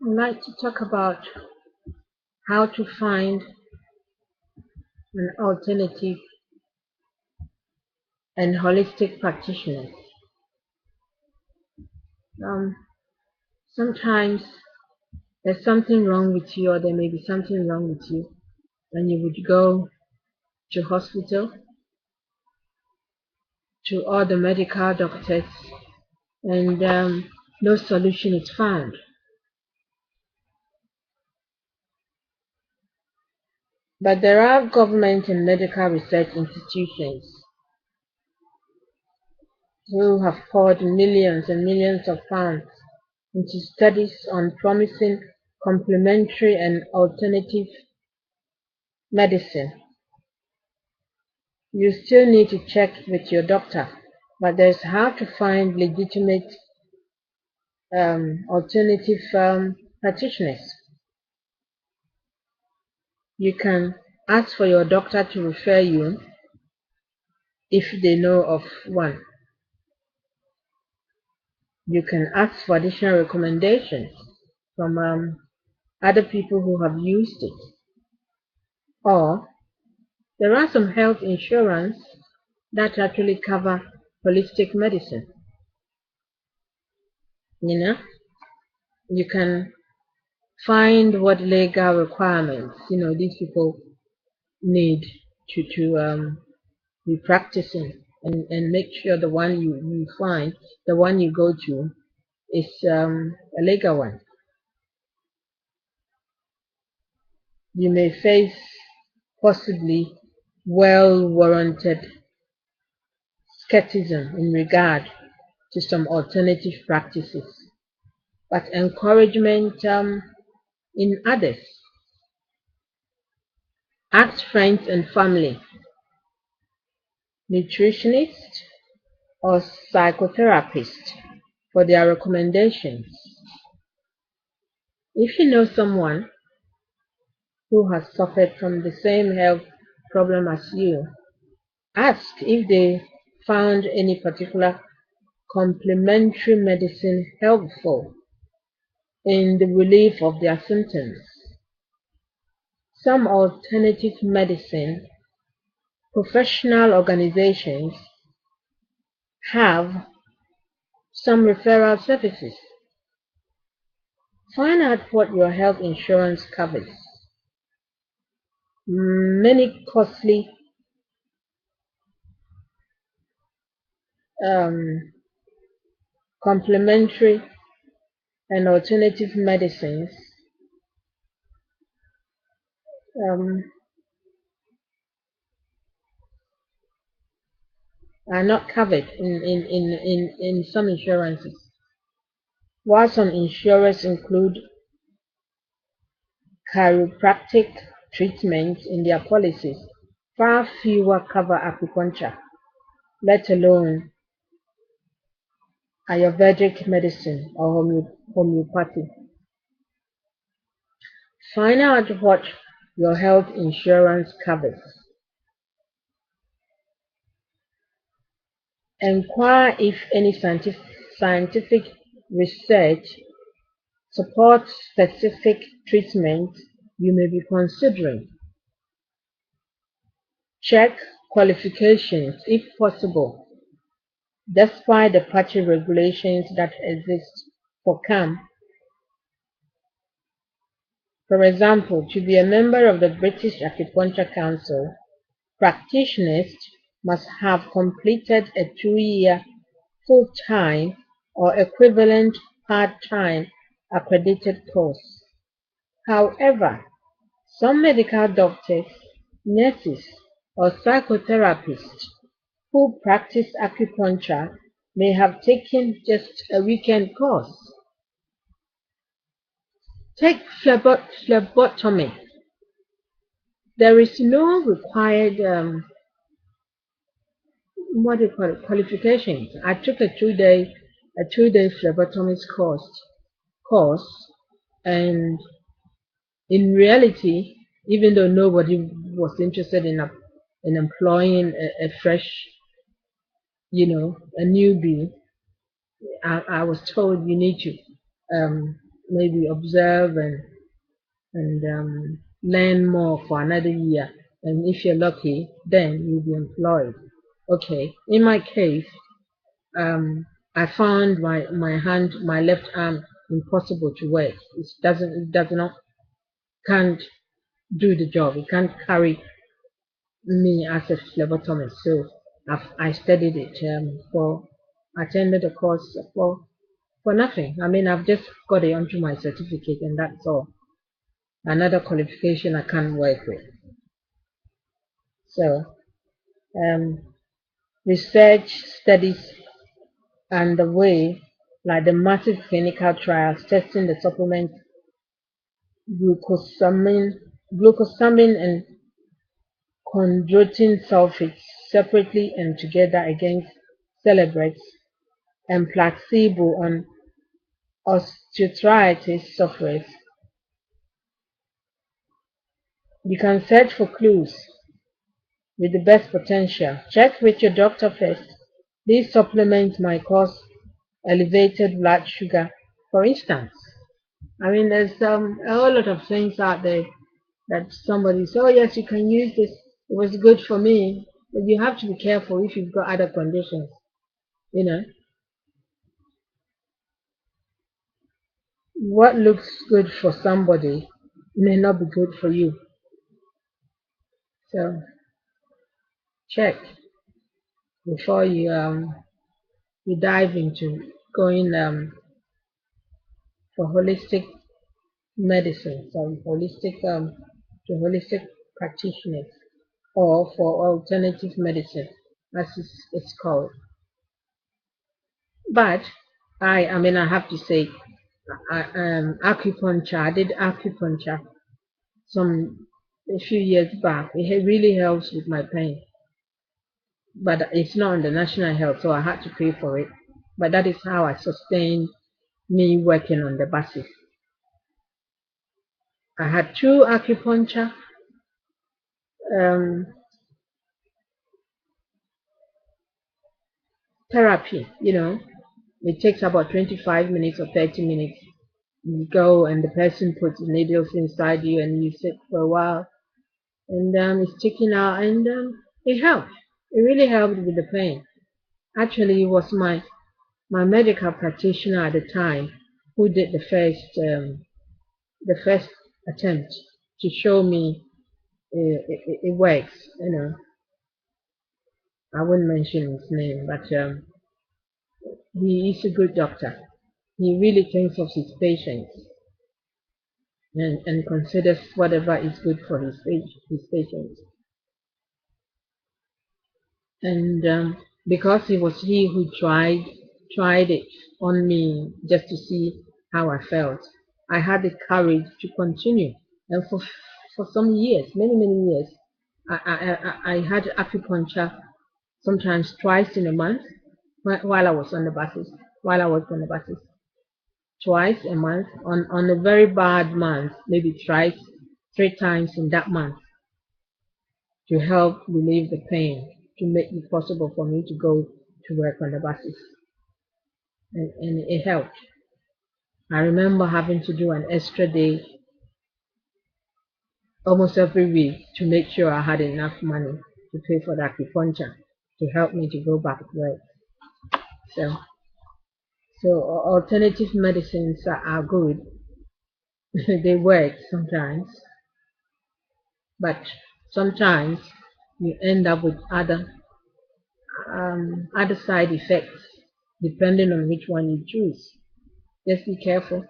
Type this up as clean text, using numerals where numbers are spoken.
I'd like to talk about how to find an alternative and holistic practitioners. Um, Sometimes there's something wrong with you, or there may be something wrong with you, and you would go to hospital, to all the medical doctors, and no solution is found. But there are government and medical research institutions who have poured millions and millions of pounds into studies on promising complementary and alternative medicine. You still need to check with your doctor, but there's how to find legitimate alternative practitioners. You can ask for your doctor to refer you if they know of one. You can ask for additional recommendations from other people who have used it. Or there are some health insurance that actually cover holistic medicine. You can find what legal requirements these people need to be practicing, and make sure the one you find, the one you go to, is a legal one. You may face possibly well warranted skepticism in regard to some alternative practices, but encouragement in others. Ask friends and family, nutritionists, or psychotherapists for their recommendations. If you know someone who has suffered from the same health problem as you, ask if they found any particular complementary medicine helpful in the relief of their symptoms. Some alternative medicine professional organizations have some referral services. Find out what your health insurance covers. Many costly um, complementary and alternative medicines um, are not covered in some insurances. While some insurers include chiropractic treatments in their policies, far fewer cover acupuncture, let alone Ayurvedic medicine or homeopathy. Find out what your health insurance covers. Inquire if any scientific research supports specific treatment you may be considering. Check qualifications if possible, despite the patchy regulations that exist for CAM. For example, to be a member of the British Acupuncture Council, practitioners must have completed a 2-year full-time or equivalent part-time accredited course. However, some medical doctors, nurses, or psychotherapists who practice acupuncture may have taken just a weekend course. Take phlebotomy. There is no required qualifications. I took a 2-day phlebotomist course, and in reality, even though nobody was interested in employing a fresh, a newbie, I was told you need to maybe observe and learn more for another year. And if you're lucky, then you'll be employed. Okay. In my case, I found my left arm impossible to work. It does not, can't do the job. It can't carry me as a phlebotomist. So I studied it attended a course for nothing. I mean, I've just got it onto my certificate and that's all. Another qualification I can't work with. So research studies and the way, like the massive clinical trials testing the supplements glucosamine, glucosamine and chondroitin sulfates separately and together against celebrates and placebo on osteoarthritis sufferers. You can search for clues with the best potential. Check with your doctor first. These supplements might cause elevated blood sugar, for instance. I mean, there's a whole lot of things out there that somebody says, oh yes, you can use this. It was good for me. But you have to be careful if you've got other conditions. You know, what looks good for somebody may not be good for you. So check before you dive into going for holistic medicine, sorry, holistic practitioners or for alternative medicine, as it's called. But I mean, I have to say, acupuncture. I did acupuncture a few years back. It really helps with my pain, but it's not on the national health, so I had to pay for it. But that is how I sustained me working on the buses. I had two acupuncture um, therapy. It takes about 25 minutes or 30 minutes. You go and the person puts needles inside you and you sit for a while and it's taken out and it helped. It really helped with the pain. Actually, it was my medical practitioner at the time who did the first attempt to show me it works. I wouldn't mention his name, but he is a good doctor. He really thinks of his patients and considers whatever is good for his patients. And because it was he who tried it on me just to see how I felt, I had the courage to continue. And for some years, many years, I had acupuncture sometimes twice in a month while I was on the buses. While I was on the buses, twice a month. On a very bad month, maybe twice, 3 times in that month, to help relieve the pain, to make it possible for me to go to work on the buses. And it helped. I remember having to do an extra day almost every week to make sure I had enough money to pay for the acupuncture to help me to go back to work. So, so alternative medicines are good. They work sometimes, but sometimes you end up with other side effects depending on which one you choose. Just be careful.